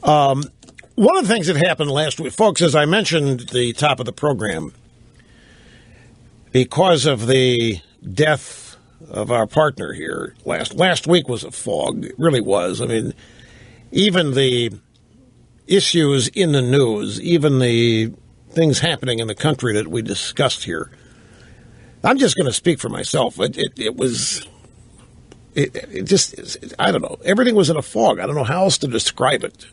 One of the things that happened last week, folks, as I mentioned at the top of the program, because of the death of our partner here, last week was a fog. It really was. I mean, even the issues in the news, even the things happening in the country that we discussed here, I'm just going to speak for myself. It just, I don't know. Everything was in a fog. I don't know how else to describe it.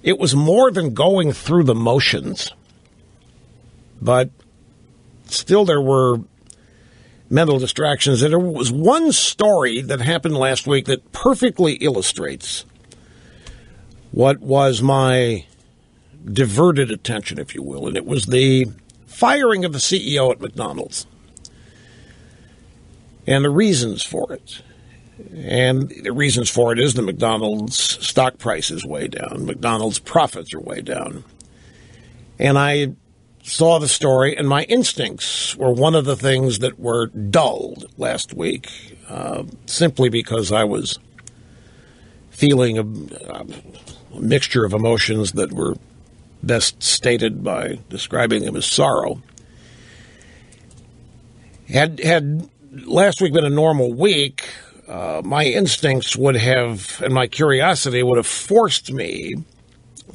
It was more than going through the motions, but still there were mental distractions. And there was one story that happened last week that perfectly illustrates what was my diverted attention, if you will, and it was the firing of the CEO at McDonald's and the reasons for it. And the reasons for it is the McDonald's stock price is way down. McDonald's profits are way down. And I saw the story, and my instincts were one of the things that were dulled last week, simply because I was feeling a mixture of emotions that were best stated by describing them as sorrow. Had last week been a normal week, my instincts would have, and my curiosity would have forced me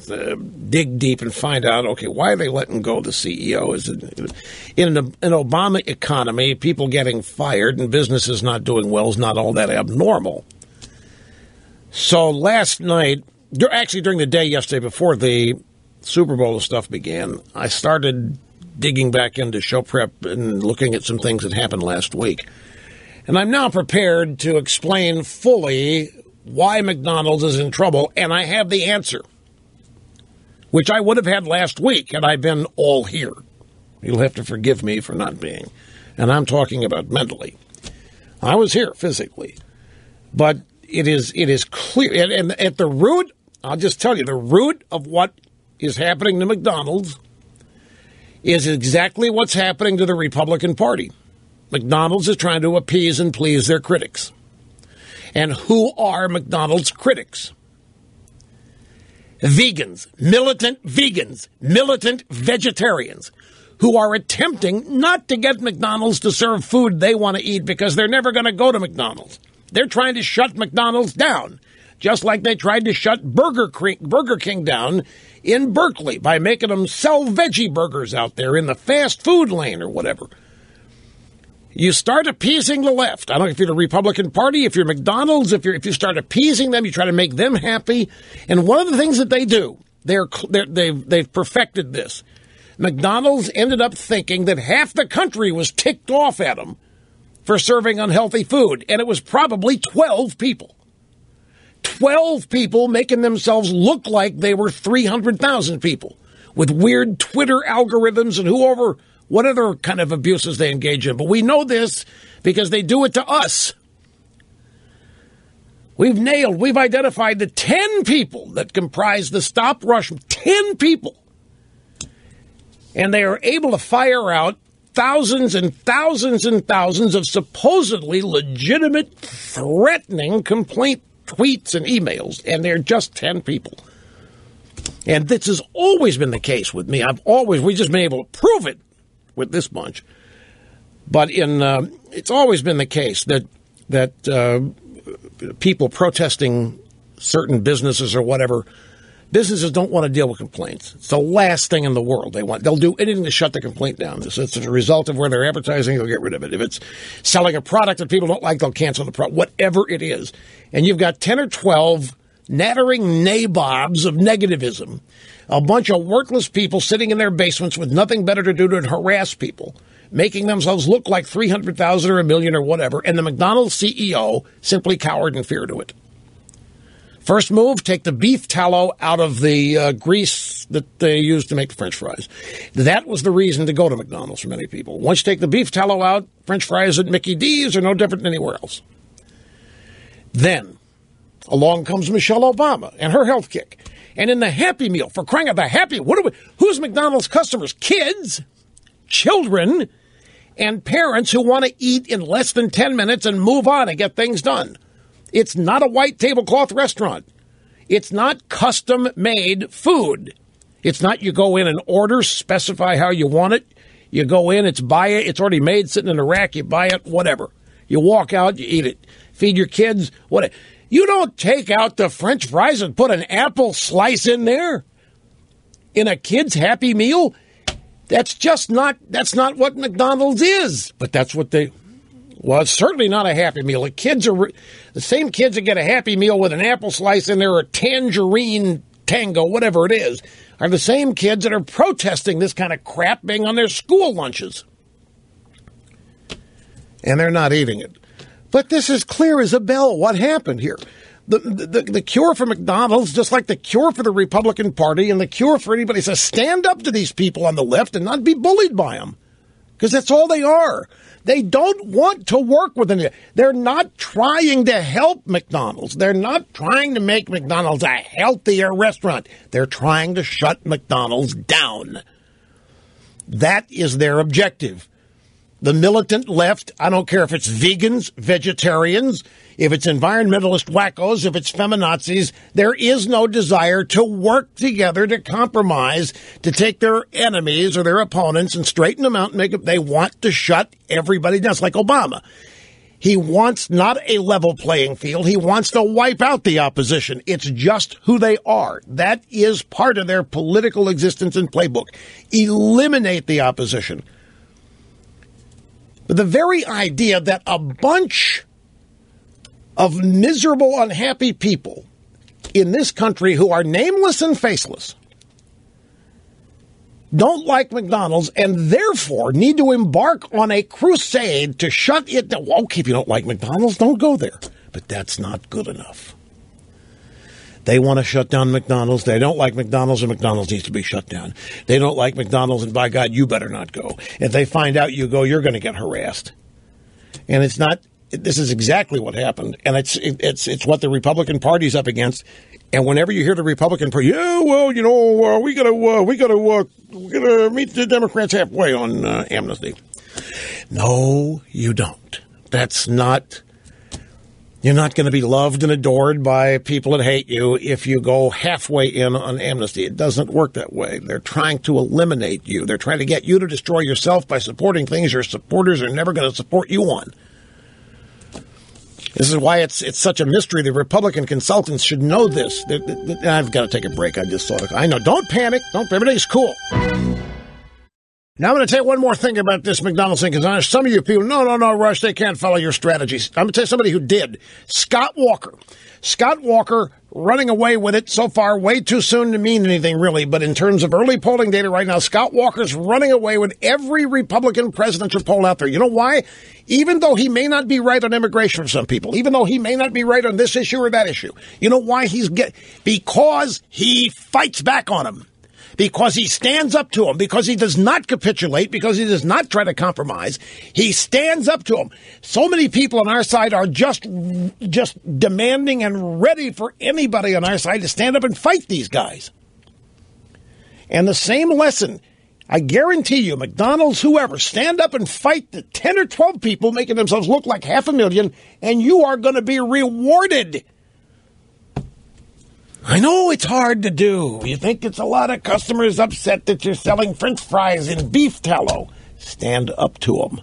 to dig deep and find out, okay, why are they letting go of the CEO? Is it in an Obama economy, people getting fired and businesses not doing well is not all that abnormal. So last night, actually during the day yesterday before the Super Bowl stuff began, I started digging back into show prep and looking at some things that happened last week. And I'm now prepared to explain fully why McDonald's is in trouble, and I have the answer, which I would have had last week had I been all here. You'll have to forgive me for not being. And I'm talking about mentally. I was here physically. But it is clear. And at the root, I'll just tell you, the root of what is happening to McDonald's is exactly what's happening to the Republican Party. McDonald's is trying to appease and please their critics. And who are McDonald's critics? Vegans, militant vegetarians who are attempting not to get McDonald's to serve food they want to eat because they're never going to go to McDonald's. They're trying to shut McDonald's down, just like they tried to shut Burger King down in Berkeley by making them sell veggie burgers out there in the fast food lane or whatever. You start appeasing the left. I don't know if you're the Republican Party, if you're McDonald's, if you start appeasing them, you try to make them happy. And one of the things that they do, they've perfected this. McDonald's ended up thinking that half the country was ticked off at them for serving unhealthy food, and it was probably 12 people. 12 people making themselves look like they were 300,000 people with weird Twitter algorithms and what other kind of abuses they engage in. But we know this because they do it to us. We've identified the 10 people that comprise the Stop Rush, 10 people. And they are able to fire out thousands and thousands and thousands of supposedly legitimate, threatening complaint tweets and emails. And they're just 10 people. And this has always been the case with me. We've just been able to prove it with this bunch. But it's always been the case that people protesting certain businesses or whatever, businesses don't want to deal with complaints. It's the last thing in the world they want. They'll do anything to shut the complaint down. It's a result of where they're advertising, they'll get rid of it. If it's selling a product that people don't like, they'll cancel the product, whatever it is. And you've got 10 or 12 nattering nabobs of negativism, a bunch of worthless people sitting in their basements with nothing better to do than harass people, making themselves look like 300,000 or a million or whatever, and the McDonald's CEO simply cowered in fear to it. First move, take the beef tallow out of the grease that they use to make the French fries. That was the reason to go to McDonald's for many people. Once you take the beef tallow out, French fries at Mickey D's are no different than anywhere else. Then, along comes Michelle Obama and her health kick. And in the Happy Meal, for crying out, who's McDonald's customers? Kids, children, and parents who want to eat in less than 10 minutes and move on and get things done. It's not a white tablecloth restaurant. It's not custom-made food. It's not you go in and order, specify how you want it. You go in, buy it, it's already made, sitting in a rack, you buy it, whatever. You walk out, you eat it. Feed your kids, whatever. You don't take out the French fries and put an apple slice in there in a kid's Happy Meal. That's not what McDonald's is. But that's what well, it's certainly not a Happy Meal. The same kids that get a Happy Meal with an apple slice in there or a tangerine tango, whatever it is, are the same kids that are protesting this kind of crap being on their school lunches. And they're not eating it. But this is clear as a bell what happened here. The cure for McDonald's, just like the cure for the Republican Party and the cure for anybody, says stand up to these people on the left and not be bullied by them. Because that's all they are. They don't want to work with them. They're not trying to help McDonald's. They're not trying to make McDonald's a healthier restaurant. They're trying to shut McDonald's down. That is their objective. The militant left, I don't care if it's vegans, vegetarians, if it's environmentalist wackos, if it's feminazis, there is no desire to work together, to compromise, to take their enemies or their opponents and straighten them out and make them. They want to shut everybody down. It's like Obama. He wants not a level playing field. He wants to wipe out the opposition. It's just who they are. That is part of their political existence and playbook. Eliminate the opposition. But the very idea that a bunch of miserable, unhappy people in this country who are nameless and faceless don't like McDonald's and therefore need to embark on a crusade to shut it down. Well, okay, if you don't like McDonald's, don't go there. But that's not good enough. They want to shut down McDonald's. They don't like McDonald's, and McDonald's needs to be shut down. They don't like McDonald's, and by God, you better not go. If they find out you go, you're going to get harassed. And it's not. This is exactly what happened, and it's what the Republican Party's up against. And whenever you hear the Republican Party, yeah, well, you know, we gotta meet the Democrats halfway on amnesty. No, you don't. That's not. You're not going to be loved and adored by people that hate you if you go halfway in on amnesty. It doesn't work that way. They're trying to eliminate you. They're trying to get you to destroy yourself by supporting things your supporters are never going to support you on. This is why it's such a mystery. The Republican consultants should know this. I've got to take a break. I just saw it. I know. Don't panic. Everybody's cool. Now I'm going to tell you one more thing about this McDonald's thing, because some of you people, no, Rush, they can't follow your strategies. I'm going to tell you somebody who did. Scott Walker. Scott Walker running away with it so far, way too soon to mean anything, really. But in terms of early polling data right now, Scott Walker's running away with every Republican presidential poll out there. You know why? Even though he may not be right on immigration for some people, even though he may not be right on this issue or that issue, you know why because he fights back on them. Because he stands up to him, because he does not capitulate, because he does not try to compromise. He stands up to him. So many people on our side are just demanding and ready for anybody on our side to stand up and fight these guys. And the same lesson, I guarantee you, McDonald's, whoever, stand up and fight the 10 or 12 people making themselves look like 500,000, and you are going to be rewarded. I know it's hard to do. You think it's a lot of customers upset that you're selling French fries in beef tallow. Stand up to them.